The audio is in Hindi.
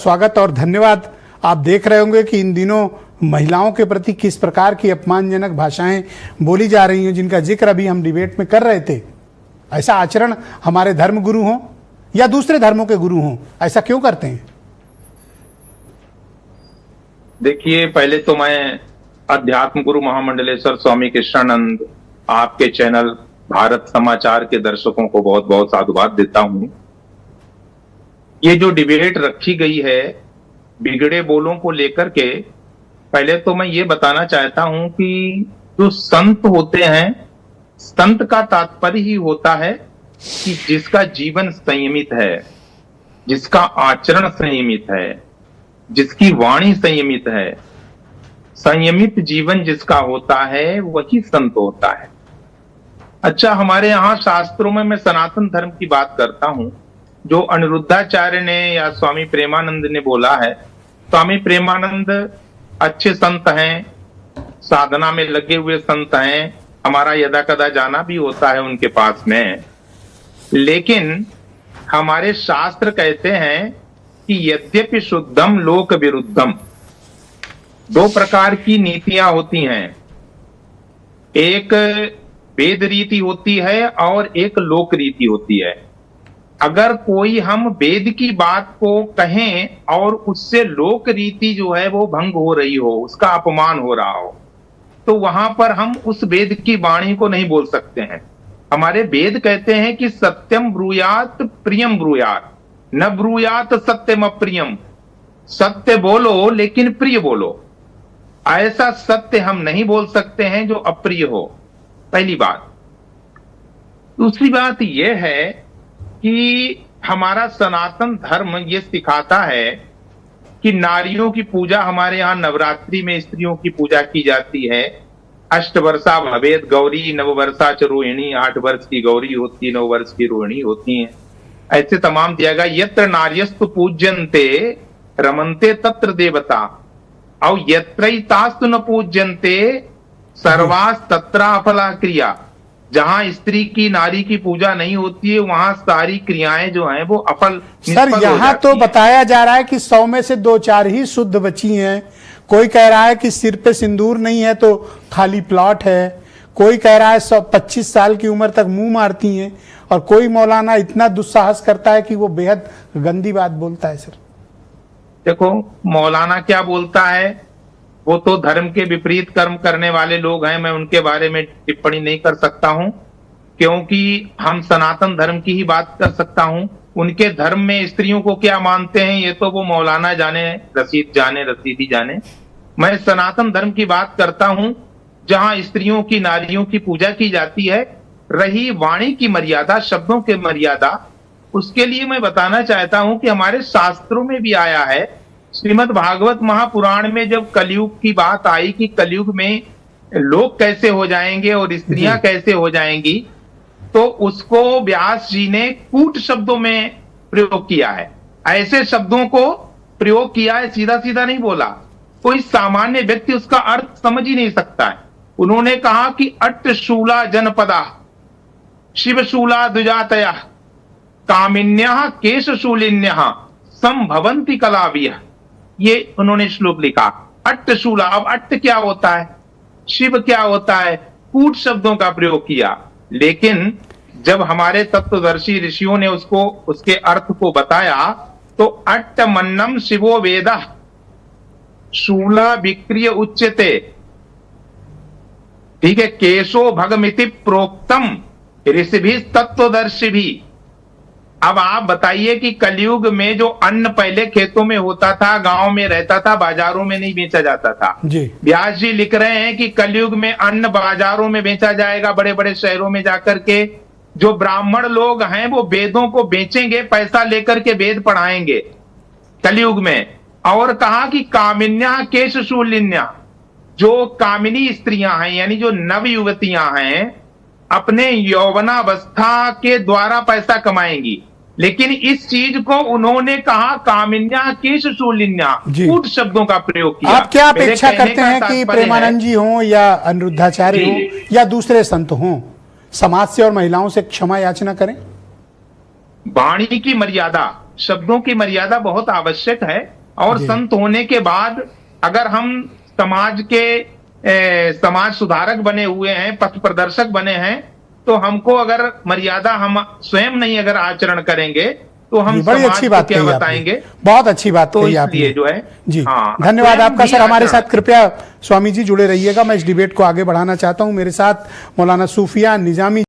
स्वागत और धन्यवाद। आप देख रहे होंगे कि इन दिनों महिलाओं के प्रति किस प्रकार की अपमानजनक भाषाएं बोली जा रही हैं, जिनका जिक्र अभी हम डिबेट में कर रहे थे। ऐसा आचरण हमारे धर्म गुरु हों या दूसरे धर्मों के गुरु हों, ऐसा क्यों करते हैं? देखिए, पहले तो मैं अध्यात्म गुरु महामंडलेश्वर स्वामी कृष्णानंद आपके चैनल भारत समाचार के दर्शकों को बहुत बहुत साधुवाद देता हूं। ये जो डिबेट रखी गई है बिगड़े बोलों को लेकर के, पहले तो मैं ये बताना चाहता हूं कि जो संत होते हैं, संत का तात्पर्य ही होता है कि जिसका जीवन संयमित है, जिसका आचरण संयमित है, जिसकी वाणी संयमित है। संयमित जीवन जिसका होता है वही संत होता है। अच्छा, हमारे यहाँ शास्त्रों में मैं सनातन धर्म की बात करता हूं, जो अनिरुद्धाचार्य ने या स्वामी प्रेमानंद ने बोला है। स्वामी प्रेमानंद अच्छे संत हैं, साधना में लगे हुए संत हैं, हमारा यदा कदा जाना भी होता है उनके पास में। लेकिन हमारे शास्त्र कहते हैं कि यद्यपि शुद्धम लोक विरुद्धम, दो प्रकार की नीतियां होती हैं। एक वेद रीति होती है और एक लोक रीति होती है। अगर कोई हम वेद की बात को कहें और उससे लोक रीति जो है वो भंग हो रही हो, उसका अपमान हो रहा हो, तो वहां पर हम उस वेद की वाणी को नहीं बोल सकते हैं। हमारे वेद कहते हैं कि सत्यम ब्रूयात प्रियम ब्रूयात, न ब्रूयात सत्यम अप्रियम। सत्य बोलो लेकिन प्रिय बोलो। ऐसा सत्य हम नहीं बोल सकते हैं जो अप्रिय हो, पहली बात। दूसरी बात यह है कि हमारा सनातन धर्म ये सिखाता है कि नारियों की पूजा, हमारे यहाँ नवरात्रि में स्त्रियों की पूजा की जाती है। अष्टवर्षा भवेद गौरी नववर्षा च रोहिणी, 8 वर्ष की गौरी होती है, 9 वर्ष की रोहिणी होती है। ऐसे तमाम दिया गया। यत्र नार्यस्तु पूज्यन्ते रमन्ते तत्र देवता, और यत्रैतास्तु न पूज्यन्ते सर्वास तत्र अफला क्रिया। जहां स्त्री की, नारी की पूजा नहीं होती है, वहां सारी क्रियाएं जो हैं वो अफल। सर, यहाँ तो बताया जा रहा है कि 100 में से 2-4 ही शुद्ध बची हैं। कोई कह रहा है कि सिर पे सिंदूर नहीं है तो खाली प्लॉट है। कोई कह रहा है 25 साल की उम्र तक मुंह मारती हैं, और कोई मौलाना इतना दुस्साहस करता है कि वो बेहद गंदी बात बोलता है। सर देखो, मौलाना क्या बोलता है, वो तो धर्म के विपरीत कर्म करने वाले लोग हैं। मैं उनके बारे में टिप्पणी नहीं कर सकता हूं, क्योंकि हम सनातन धर्म की ही बात कर सकता हूं। उनके धर्म में स्त्रियों को क्या मानते हैं ये तो वो मौलाना जाने, रसीदी जाने। मैं सनातन धर्म की बात करता हूं, जहां स्त्रियों की, नारियों की पूजा की जाती है। रही वाणी की मर्यादा, शब्दों की मर्यादा, उसके लिए मैं बताना चाहता हूं कि हमारे शास्त्रों में भी आया है। श्रीमद् भागवत महापुराण में जब कलयुग की बात आई कि कलयुग में लोग कैसे हो जाएंगे और स्त्रियां कैसे हो जाएंगी, तो उसको व्यास जी ने कूट शब्दों में प्रयोग किया है। ऐसे शब्दों को प्रयोग किया है, सीधा सीधा नहीं बोला। कोई सामान्य व्यक्ति उसका अर्थ समझ ही नहीं सकता है। उन्होंने कहा कि अट्टशूला जनपदा शिवशूला द्विजातया कामिन्यः केशशूलिन्यः संभवन्ति कलावियः। ये उन्होंने श्लोक लिखा। अट्टशूला, अब अट्ट क्या होता है, शिव क्या होता है, कूट शब्दों का प्रयोग किया। लेकिन जब हमारे तत्वदर्शी ऋषियों ने उसको, उसके अर्थ को बताया, तो अट्ट मन्नम शिवो वेदः शूला विक्रिय उच्यते, ठीक है, केशो भगमिति प्रोक्तम ऋषिभिः तत्वदर्शिभिः। अब आप बताइए कि कलयुग में जो अन्न पहले खेतों में होता था, गांव में रहता था, बाजारों में नहीं बेचा जाता था जी। व्यास जी लिख रहे हैं कि कलयुग में अन्न बाजारों में बेचा जाएगा, बड़े बड़े शहरों में जाकर के। जो ब्राह्मण लोग हैं वो वेदों को बेचेंगे, पैसा लेकर के वेद पढ़ाएंगे कलयुग में। और कहा कि कामिन्या केशशूलिन्या, जो कामिनी स्त्रियां हैं, यानी जो नव युवतियां हैं, अपने यौवनावस्था के द्वारा पैसा कमाएंगी। लेकिन इस चीज को उन्होंने कहा कामिन्या केशशूलिन्या, कूट शब्दों का प्रयोग किया। आप क्या अपेक्षा करते हैं कि प्रेमानंद जी हों या अनिरुद्धाचार्य हों या दूसरे संत हों, समाज से और महिलाओं से क्षमा याचना करें? वाणी की मर्यादा, शब्दों की मर्यादा बहुत आवश्यक है। और जी। संत होने के बाद अगर हम समाज के समाज सुधारक बने हुए हैं, पथ प्रदर्शक बने हैं, तो हमको अगर मर्यादा हम स्वयं नहीं अगर आचरण करेंगे तो हम बड़ी समाज अच्छी को बात क्या कही बताएंगे। आपने, बहुत अच्छी बात तो कही इसलिए आपने जो है जी। हाँ, धन्यवाद स्वयं आपका भी सर, हमारे आचरण। साथ कृपया स्वामी जी जुड़े रहिएगा। मैं इस डिबेट को आगे बढ़ाना चाहता हूं। मेरे साथ मौलाना सूफियान निजामी